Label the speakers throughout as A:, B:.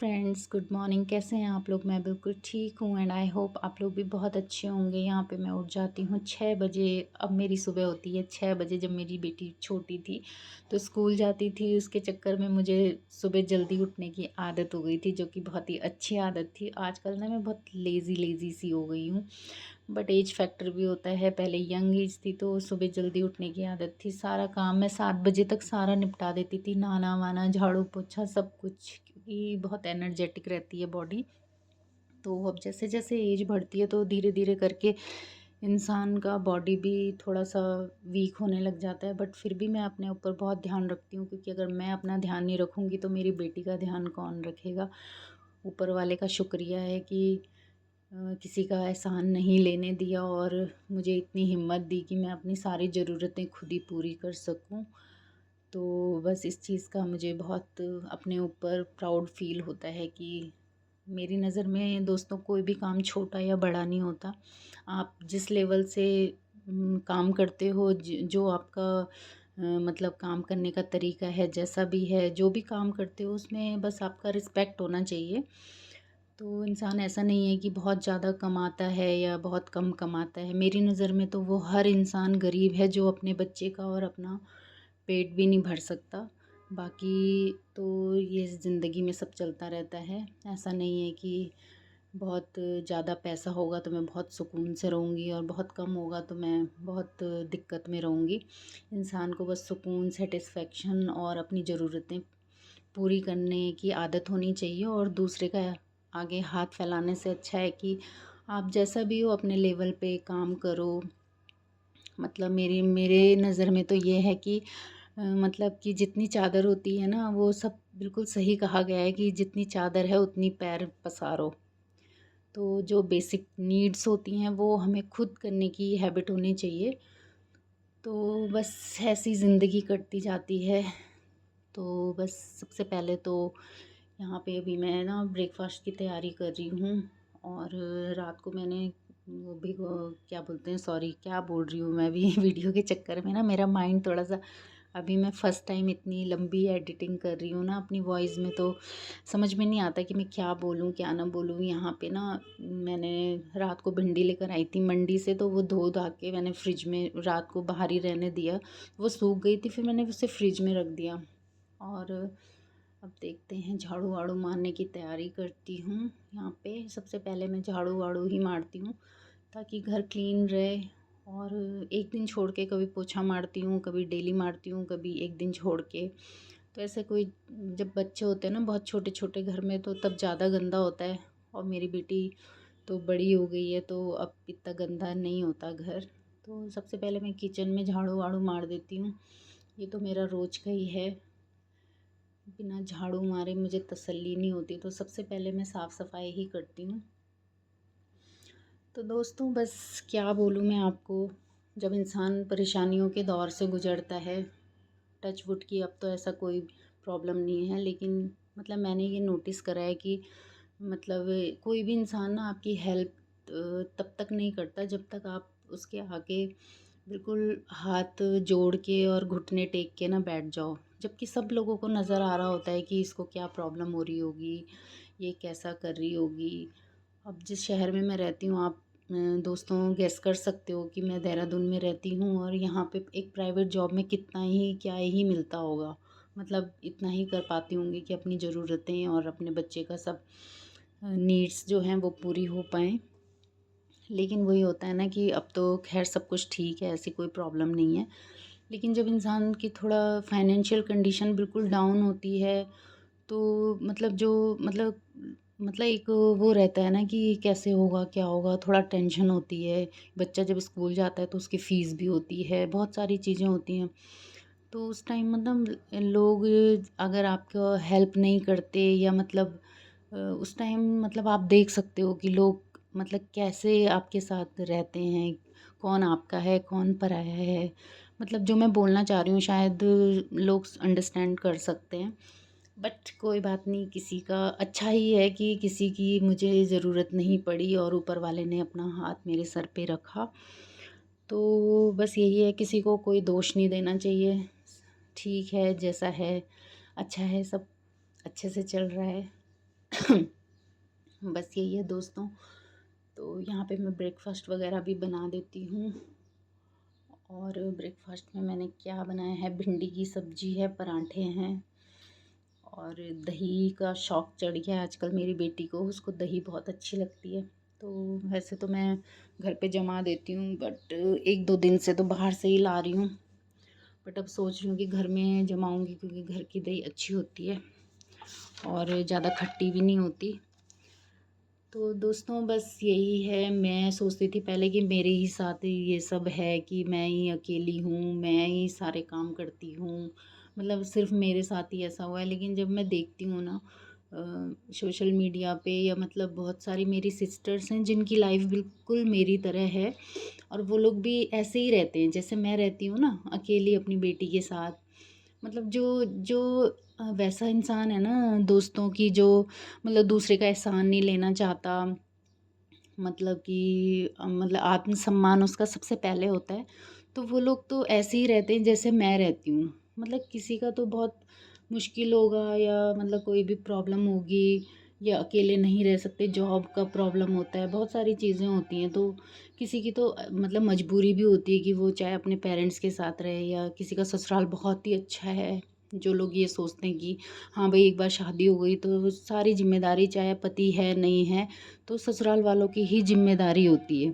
A: Friends, good morning. कैसे हैं आप लोग? मैं बिल्कुल ठीक हूँ एंड आई होप आप लोग भी बहुत अच्छे होंगे। यहाँ पे मैं उठ जाती हूँ 6 बजे। अब मेरी सुबह होती है 6 बजे। जब मेरी बेटी छोटी थी तो स्कूल जाती थी, उसके चक्कर में मुझे सुबह जल्दी उठने की आदत हो गई थी, जो कि बहुत ही अच्छी आदत थी। आजकल ना मैं बहुत लेज़ी लेज़ी सी हो गई हूँ, बट एज फैक्टर भी होता है। पहले यंग एज थी तो सुबह जल्दी उठने की आदत थी। सारा काम मैं 7 बजे तक सारा निपटा देती थी, नहाना वाना, झाड़ू पोछा सब कुछ, क्योंकि बहुत एनर्जेटिक रहती है बॉडी। तो अब जैसे जैसे एज बढ़ती है तो धीरे धीरे करके इंसान का बॉडी भी थोड़ा सा वीक होने लग जाता है, बट फिर भी मैं अपने ऊपर बहुत ध्यान रखती हूँ, क्योंकि अगर मैं अपना ध्यान नहीं रखूँगी तो मेरी बेटी का ध्यान कौन रखेगा। ऊपर वाले का शुक्रिया है कि किसी का एहसान नहीं लेने दिया और मुझे इतनी हिम्मत दी कि मैं अपनी सारी ज़रूरतें खुद ही पूरी कर सकूं। तो बस इस चीज़ का मुझे बहुत अपने ऊपर प्राउड फील होता है कि मेरी नज़र में दोस्तों कोई भी काम छोटा या बड़ा नहीं होता। आप जिस लेवल से काम करते हो, जो आपका मतलब काम करने का तरीका है, जैसा भी है, जो भी काम करते हो उसमें बस आपका रिस्पेक्ट होना चाहिए। तो इंसान ऐसा नहीं है कि बहुत ज़्यादा कमाता है या बहुत कम कमाता है। मेरी नज़र में तो वो हर इंसान गरीब है जो अपने बच्चे का और अपना पेट भी नहीं भर सकता। बाकी तो ये ज़िंदगी में सब चलता रहता है। ऐसा नहीं है कि बहुत ज़्यादा पैसा होगा तो मैं बहुत सुकून से रहूँगी और बहुत कम होगा तो मैं बहुत दिक्कत में रहूँगी। इंसान को बस सुकून, सेटिस्फेक्शन और अपनी ज़रूरतें पूरी करने की आदत होनी चाहिए, और दूसरे का आगे हाथ फैलाने से अच्छा है कि आप जैसा भी हो अपने लेवल पे काम करो। मतलब मेरी मेरे नज़र में तो ये है कि मतलब कि जितनी चादर होती है ना, वो सब बिल्कुल सही कहा गया है कि जितनी चादर है उतनी पैर पसारो। तो जो बेसिक नीड्स होती हैं वो हमें खुद करने की हैबिट होनी चाहिए। तो बस ऐसी ज़िंदगी कटती जाती है। तो बस सबसे पहले तो यहाँ पे अभी मैं ना ब्रेकफास्ट की तैयारी कर रही हूँ, और रात को मैंने वो क्या बोलते हैं, सॉरी क्या बोल रही हूँ मैं भी वीडियो के चक्कर में ना मेरा माइंड थोड़ा सा, अभी मैं फ़र्स्ट टाइम इतनी लंबी एडिटिंग कर रही हूँ ना अपनी वॉइस में, तो समझ में नहीं आता कि मैं क्या बोलूँ क्या ना बोलूँ। यहाँ पे ना मैंने रात को भिंडी लेकर आई थी मंडी से, तो वो धो धा के मैंने फ्रिज में रात को बाहर ही रहने दिया। वो सूख गई थी, फिर मैंने उसे फ्रिज में रख दिया। और अब देखते हैं, झाड़ू वाड़ू मारने की तैयारी करती हूँ। यहाँ पे सबसे पहले मैं झाड़ू वाड़ू ही मारती हूँ ताकि घर क्लीन रहे। और एक दिन छोड़ के कभी पोछा मारती हूँ, कभी डेली मारती हूँ, कभी एक दिन छोड़ के। तो ऐसे कोई, जब बच्चे होते हैं ना बहुत छोटे छोटे घर में, तो तब ज़्यादा गंदा होता है। और मेरी बेटी तो बड़ी हो गई है तो अब इतना गंदा नहीं होता घर। तो सबसे पहले मैं किचन में झाड़ू वाड़ू मार देती हूँ। ये तो मेरा रोज़ का ही है। बिना झाड़ू मारे मुझे तसल्ली नहीं होती, तो सबसे पहले मैं साफ़ सफाई ही करती हूँ। तो दोस्तों बस क्या बोलूँ मैं आपको, जब इंसान परेशानियों के दौर से गुज़रता है, टच वुड की अब तो ऐसा कोई प्रॉब्लम नहीं है, लेकिन मतलब मैंने ये नोटिस करा है कि मतलब कोई भी इंसान ना आपकी हेल्प तब तक नहीं करता जब तक आप उसके आगे बिल्कुल हाथ जोड़ के और घुटने टेक के ना बैठ जाओ। जबकि सब लोगों को नज़र आ रहा होता है कि इसको क्या प्रॉब्लम हो रही होगी, ये कैसा कर रही होगी। अब जिस शहर में मैं रहती हूँ, आप दोस्तों गेस कर सकते हो कि मैं देहरादून में रहती हूँ, और यहाँ पे एक प्राइवेट जॉब में कितना ही क्या ही मिलता होगा। मतलब इतना ही कर पाती होंगी कि अपनी ज़रूरतें और अपने बच्चे का सब नीड्स जो हैं वो पूरी हो पाएँ। लेकिन वही होता है ना कि अब तो खैर सब कुछ ठीक है, ऐसी कोई प्रॉब्लम नहीं है। लेकिन जब इंसान की थोड़ा फाइनेंशियल कंडीशन बिल्कुल डाउन होती है, तो मतलब जो मतलब एक वो रहता है ना कि कैसे होगा क्या होगा, थोड़ा टेंशन होती है। बच्चा जब स्कूल जाता है तो उसकी फ़ीस भी होती है, बहुत सारी चीज़ें होती हैं। तो उस टाइम मतलब लोग अगर आपका हेल्प नहीं करते, या मतलब उस टाइम मतलब आप देख सकते हो कि लोग मतलब कैसे आपके साथ रहते हैं, कौन आपका है कौन पराया है। मतलब जो मैं बोलना चाह रही हूँ शायद लोग अंडरस्टैंड कर सकते हैं, बट कोई बात नहीं। किसी का अच्छा ही है कि किसी की मुझे ज़रूरत नहीं पड़ी और ऊपर वाले ने अपना हाथ मेरे सर पे रखा। तो बस यही है, किसी को कोई दोष नहीं देना चाहिए। ठीक है जैसा है, अच्छा है, सब अच्छे से चल रहा है। बस यही है दोस्तों। तो यहाँ पे मैं ब्रेकफ़ास्ट वगैरह भी बना देती हूँ। और ब्रेकफ़ास्ट में मैंने क्या बनाया है, भिंडी की सब्ज़ी है, पराठे हैं और दही का शौक़ चढ़ गया है आजकल मेरी बेटी को, उसको दही बहुत अच्छी लगती है। तो वैसे तो मैं घर पे जमा देती हूँ, बट 1-2 दिन से तो बाहर से ही ला रही हूँ। बट अब सोच रही हूँ कि घर में जमाऊँगी, क्योंकि घर की दही अच्छी होती है और ज़्यादा खट्टी भी नहीं होती। तो दोस्तों बस यही है। मैं सोचती थी पहले कि मेरे ही साथ ये सब है, कि मैं ही अकेली हूँ, मैं ही सारे काम करती हूँ, मतलब सिर्फ़ मेरे साथ ही ऐसा हुआ है। लेकिन जब मैं देखती हूँ ना सोशल मीडिया पे, या मतलब बहुत सारी मेरी सिस्टर्स हैं जिनकी लाइफ़ बिल्कुल मेरी तरह है, और वो लोग भी ऐसे ही रहते हैं जैसे मैं रहती हूँ ना, अकेली अपनी बेटी के साथ। मतलब जो जो वैसा इंसान है ना दोस्तों, की जो मतलब दूसरे का एहसान नहीं लेना चाहता, मतलब कि मतलब आत्मसम्मान उसका सबसे पहले होता है। तो वो लोग तो ऐसे ही रहते हैं जैसे मैं रहती हूँ। मतलब किसी का तो बहुत मुश्किल होगा, या मतलब कोई भी प्रॉब्लम होगी, या अकेले नहीं रह सकते, जॉब का प्रॉब्लम होता है, बहुत सारी चीज़ें होती हैं। तो किसी की तो मतलब मजबूरी भी होती है कि वो चाहे अपने पेरेंट्स के साथ रहे, या किसी का ससुराल बहुत ही अच्छा है। जो लोग ये सोचते हैं कि हाँ भाई, एक बार शादी हो गई तो सारी ज़िम्मेदारी, चाहे पति है नहीं है, तो ससुराल वालों की ही ज़िम्मेदारी होती है।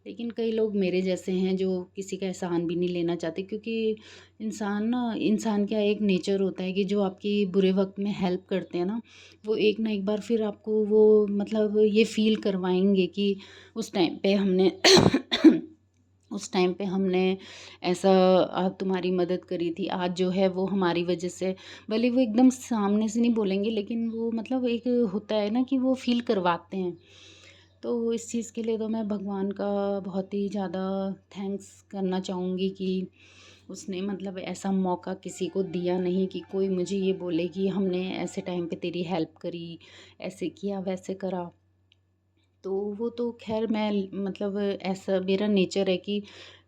A: लेकिन कई लोग मेरे जैसे हैं जो किसी का एहसान भी नहीं लेना चाहते, क्योंकि इंसान का एक नेचर होता है कि जो आपकी बुरे वक़्त में हेल्प करते हैं ना, वो एक ना एक बार फिर आपको वो मतलब ये फ़ील करवाएँगे कि उस टाइम पे हमने उस टाइम पे हमने ऐसा तुम्हारी मदद करी थी, आज जो है वो हमारी वजह से। भले वो एकदम सामने से नहीं बोलेंगे, लेकिन वो मतलब एक होता है ना कि वो फ़ील करवाते हैं। तो इस चीज़ के लिए तो मैं भगवान का बहुत ही ज़्यादा थैंक्स करना चाहूँगी कि उसने मतलब ऐसा मौका किसी को दिया नहीं, कि कोई मुझे ये बोले कि हमने ऐसे टाइम पे तेरी हेल्प करी, ऐसे किया, वैसे करा। तो वो तो ख़ैर मैं मतलब ऐसा मेरा नेचर है कि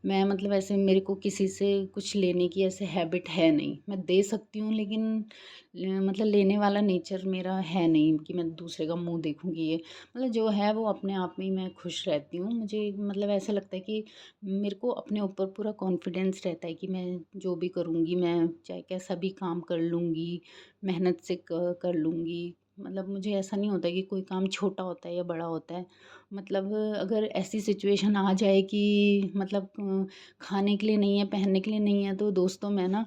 A: मैं मतलब ऐसे मेरे को किसी से कुछ लेने की ऐसे हैबिट है नहीं। मैं दे सकती हूँ, लेकिन मतलब लेने वाला नेचर मेरा है नहीं कि मैं दूसरे का मुँह देखूँगी ये। मतलब जो है वो अपने आप में ही मैं खुश रहती हूँ। मुझे मतलब ऐसा लगता है कि मेरे को अपने ऊपर पूरा कॉन्फिडेंस रहता है कि मैं जो भी करूँगी, मैं चाहे कैसा भी काम कर लूँगी, मेहनत से क कर लूँगी। मतलब मुझे ऐसा नहीं होता कि कोई काम छोटा होता है या बड़ा होता है। मतलब अगर ऐसी सिचुएशन आ जाए कि मतलब खाने के लिए नहीं है, पहनने के लिए नहीं है, तो दोस्तों मैं ना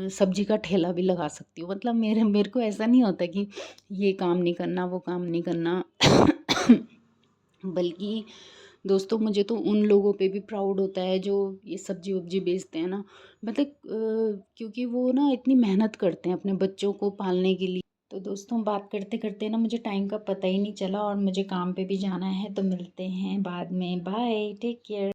A: सब्ज़ी का ठेला भी लगा सकती हूँ। मतलब मेरे मेरे को ऐसा नहीं होता कि ये काम नहीं करना, वो काम नहीं करना। बल्कि दोस्तों मुझे तो उन लोगों पे भी प्राउड होता है जो ये सब्ज़ी-वब्ज़ी बेचते हैं ना। मतलब क्योंकि वो ना इतनी मेहनत करते हैं अपने बच्चों को पालने के लिए। तो दोस्तों बात करते-करते ना मुझे टाइम का पता ही नहीं चला, और मुझे काम पे भी जाना है, तो मिलते हैं बाद में। Bye, take care.